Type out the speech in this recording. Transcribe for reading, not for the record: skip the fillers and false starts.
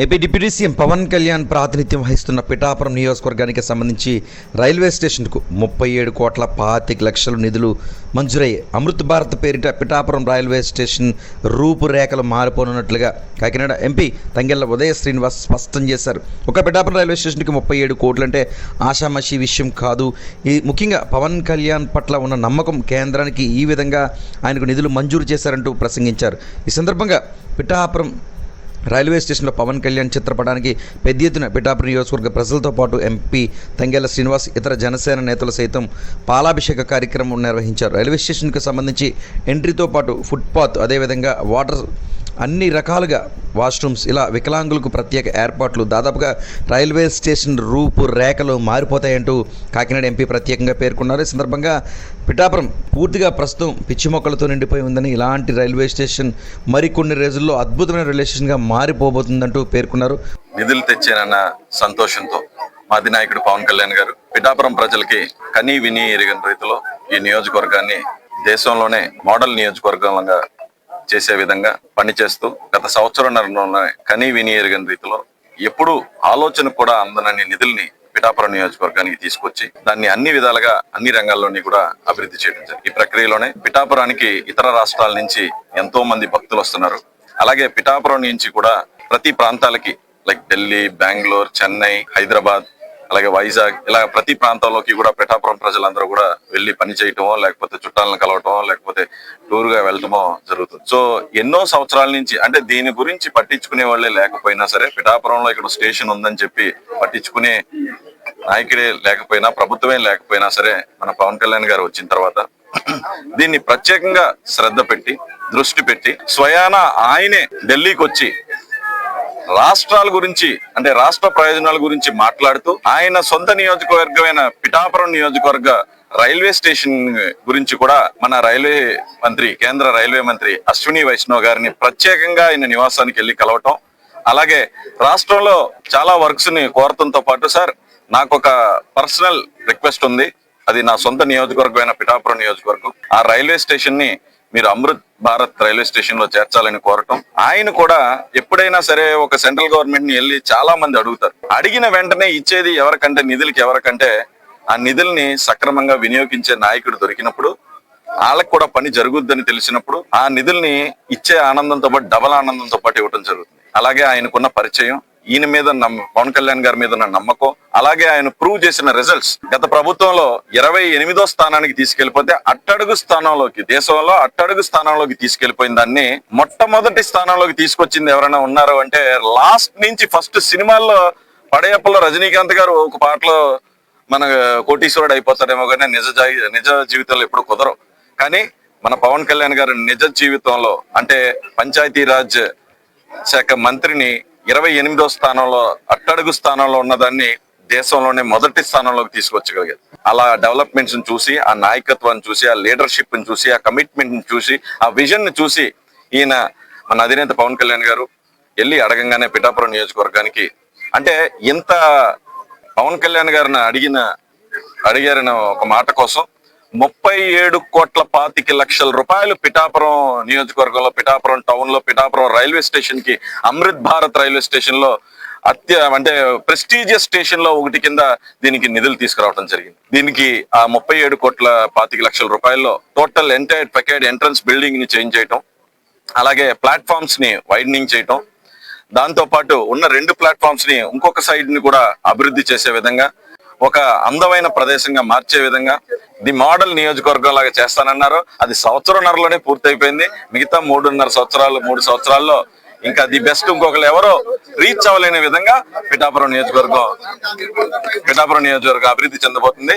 AP deputy CM Pawan Kalyan ప్రాతినిధ్యం వహిస్తున్న పిఠాపురం నియోజకవర్గానికి సంబంధించి రైల్వే స్టేషన్కు 37,25,00,000 నిధులు మంజూరయ్యాయి. అమృత్ భారత్ పేరిట పిఠాపురం రైల్వే స్టేషన్ రూపురేఖలు మారిపోనున్నట్లుగా కాకినాడ ఎంపీ తంగెళ్ల ఉదయ శ్రీనివాస్ స్పష్టం చేశారు. ఒక పిఠాపురం రైల్వే స్టేషన్కి 37 కోట్లు అంటే ఆషామాషీ విషయం కాదు. ఈ ముఖ్యంగా పవన్ కళ్యాణ్ పట్ల ఉన్న నమ్మకం కేంద్రానికి ఈ విధంగా ఆయనకు నిధులు మంజూరు చేశారంటూ ప్రసంగించారు. ఈ సందర్భంగా పిఠాపురం రైల్వే స్టేషన్లో పవన్ కళ్యాణ్ చిత్రపటానికి పెద్ద ఎత్తున పిఠాపురం నియోజకవర్గ ప్రజలతో పాటు ఎంపీ తంగెళ్ల శ్రీనివాస్ ఇతర జనసేన నేతలు సైతం పాలాభిషేక కార్యక్రమం నిర్వహించారు. రైల్వే స్టేషన్కి సంబంధించి ఎంట్రీతో పాటు ఫుట్పాత్, అదేవిధంగా వాటర్, అన్ని రకాలుగా వాష్రూమ్స్, ఇలా వికలాంగులకు ప్రత్యేక ఏర్పాట్లు, దాదాపుగా రైల్వే స్టేషన్ రూపురేఖలు మారిపోతాయంటూ కాకినాడ ఎంపీ ప్రత్యేకంగా పేర్కొన్నారు. ఈ సందర్భంగా పిఠాపురం పూర్తిగా ప్రస్తుతం పిచ్చి మొక్కలతో నిండిపోయి ఉందని, ఇలాంటి రైల్వే స్టేషన్ మరికొన్ని రోజుల్లో అద్భుతమైన రైల్వే స్టేషన్గా మారిపోబోతుందంటూ పేర్కొన్నారు. నిధులు తెచ్చానన్న సంతోషంతో మా అధినాయకుడు పవన్ కళ్యాణ్ గారు పిఠాపురం ప్రజలకి కనీ విని ఎరిగిన రీతిలో ఈ నియోజకవర్గాన్ని దేశంలోనే మోడల్ నియోజకవర్గంగా చేసే విధంగా పనిచేస్తూ గత సంవత్సరంన్నరలోనే కనీ విని ఎరిగిన రీతిలో ఎప్పుడు ఆలోచన కూడా అందనన్ని నిధుల్ని పిఠాపురం నియోజకవర్గానికి తీసుకొచ్చి దాన్ని అన్ని విధాలుగా అన్ని రంగాల్లోని కూడా అభివృద్ధి చేయడం జరిగింది. ఈ ప్రక్రియలోనే పిఠాపురానికి ఇతర రాష్ట్రాల నుంచి ఎంతో మంది భక్తులు వస్తున్నారు. అలాగే పిఠాపురం నుంచి కూడా ప్రతి ప్రాంతాలకి లైక్ ఢిల్లీ, బెంగళూరు, చెన్నై, హైదరాబాద్, అలాగే వైజాగ్, ఇలా ప్రతి ప్రాంతంలోకి కూడా పిఠాపురం ప్రజలందరూ కూడా వెళ్లి పని చేయటమో, లేకపోతే చుట్టాలను కలవటమో, లేకపోతే టూర్ గా వెళ్ళటమో జరుగుతుంది. సో ఎన్నో సంవత్సరాల నుంచి, అంటే దీని గురించి పట్టించుకునే వాళ్ళే లేకపోయినా సరే, పిఠాపురంలో ఇక్కడ స్టేషన్ ఉందని చెప్పి పట్టించుకునే నాయకుడే లేకపోయినా, ప్రభుత్వమే లేకపోయినా సరే, మన పవన్ కళ్యాణ్ గారు వచ్చిన తర్వాత దీన్ని ప్రత్యేకంగా శ్రద్ధ పెట్టి, దృష్టి పెట్టి, స్వయాన ఆయనే ఢిల్లీకి వచ్చి రాష్ట్రాల గురించి, అంటే రాష్ట్ర ప్రయోజనాల గురించి మాట్లాడుతూ ఆయన సొంత నియోజకవర్గమైన పిఠాపురం నియోజకవర్గ రైల్వే స్టేషన్ గురించి కూడా మన రైల్వే మంత్రి, కేంద్ర రైల్వే మంత్రి అశ్విని వైష్ణవ్ గారిని ప్రత్యేకంగా ఆయన నివాసానికి వెళ్లి కలవటం, అలాగే రాష్ట్రంలో చాలా వర్క్స్ ని కోరటంతో పాటు, సార్ నాకు ఒక పర్సనల్ రిక్వెస్ట్ ఉంది, అది నా సొంత నియోజకవర్గమైన పిఠాపురం నియోజకవర్గం, ఆ రైల్వే స్టేషన్ ని మీరు అమృత్ భారత్ రైల్వే స్టేషన్ లో చేర్చాలని కోరటం. ఆయన కూడా ఎప్పుడైనా సరే ఒక సెంట్రల్ గవర్నమెంట్ ని వెళ్ళి చాలా మంది అడుగుతారు. అడిగిన వెంటనే ఇచ్చేది ఎవరికంటే, నిధులకి ఎవరికంటే, ఆ నిధుల్ని సక్రమంగా వినియోగించే నాయకుడు దొరికినప్పుడు, వాళ్ళకి కూడా పని జరుగుద్దని తెలిసినప్పుడు ఆ నిధుల్ని ఇచ్చే ఆనందంతో పాటు డబల్ ఆనందంతో పాటు ఇవ్వటం జరుగుతుంది. అలాగే ఆయనకున్న పరిచయం, ఈయన మీద పవన్ కళ్యాణ్ గారి మీద ఉన్న నమ్మకం, అలాగే ఆయన ప్రూవ్ చేసిన రిజల్ట్స్, గత ప్రభుత్వంలో 28వ స్థానానికి తీసుకెళ్లిపోతే అట్టడుగు స్థానంలోకి, దేశంలో అట్టడుగు స్థానంలోకి తీసుకెళ్లిపోయిన దాన్ని మొట్టమొదటి స్థానంలోకి తీసుకొచ్చింది ఎవరైనా ఉన్నారు అంటే, లాస్ట్ నుంచి ఫస్ట్ సినిమాల్లో పడయప్పలో రజనీకాంత్ గారు ఒక పాటలో మన కోటీశ్వరుడు అయిపోతాడేమో కానీ నిజ జీవితంలో ఎప్పుడు కుదరవు. కానీ మన పవన్ కళ్యాణ్ గారు నిజ జీవితంలో, అంటే పంచాయతీరాజ్ శాఖ మంత్రిని 28వ స్థానంలో, అట్టడుగు స్థానంలో ఉన్నదాన్ని దేశంలోనే మొదటి స్థానంలోకి తీసుకొచ్చగలిగారు. అలా డెవలప్మెంట్స్ ని చూసి, ఆ నాయకత్వాన్ని చూసి, ఆ లీడర్షిప్ ని చూసి, ఆ కమిట్మెంట్ ని చూసి, ఆ విజన్ ని చూసి ఈయన మన అధినేత పవన్ కళ్యాణ్ గారు వెళ్ళి అడగంగానే పిఠాపురం నియోజకవర్గానికి, అంటే ఇంత పవన్ కళ్యాణ్ గారిని అడిగారన్న ఒక మాట కోసం 37,25,00,000 రూపాయలు పిఠాపురం నియోజకవర్గంలో, పిఠాపురం టౌన్ లో, పిఠాపురం రైల్వే స్టేషన్ కి, అమృత్ భారత్ రైల్వే స్టేషన్ లో అంటే ప్రెస్టీజియస్ స్టేషన్ లో ఒకటి కింద దీనికి నిధులు తీసుకురావడం జరిగింది. దీనికి ఆ 37,25,00,000 రూపాయల్లో టోటల్ ఎంటైర్ పెకేడ్ ఎంట్రన్స్ బిల్డింగ్ ని చేంజ్ చేయటం, అలాగే ప్లాట్ఫామ్స్ ని వైడనింగ్ చేయటం, దాంతో పాటు ఉన్న 2 ప్లాట్ఫామ్స్ ని ఇంకొక సైడ్ ని కూడా అభివృద్ధి చేసే విధంగా, ఒక అందమైన ప్రదేశంగా మార్చే విధంగా ది మోడల్ నియోజకవర్గం లాగా చేస్తానన్నారు. అది సంవత్సరంన్నరలోనే పూర్తయిపోయింది. మిగతా 3 సంవత్సరాల్లో ఇంకా ది బెస్ట్ ఇంకొకరు ఎవరో రీచ్ అవ్వలేని విధంగా పిఠాపురం నియోజకవర్గం అభివృద్ధి చెందబోతుంది.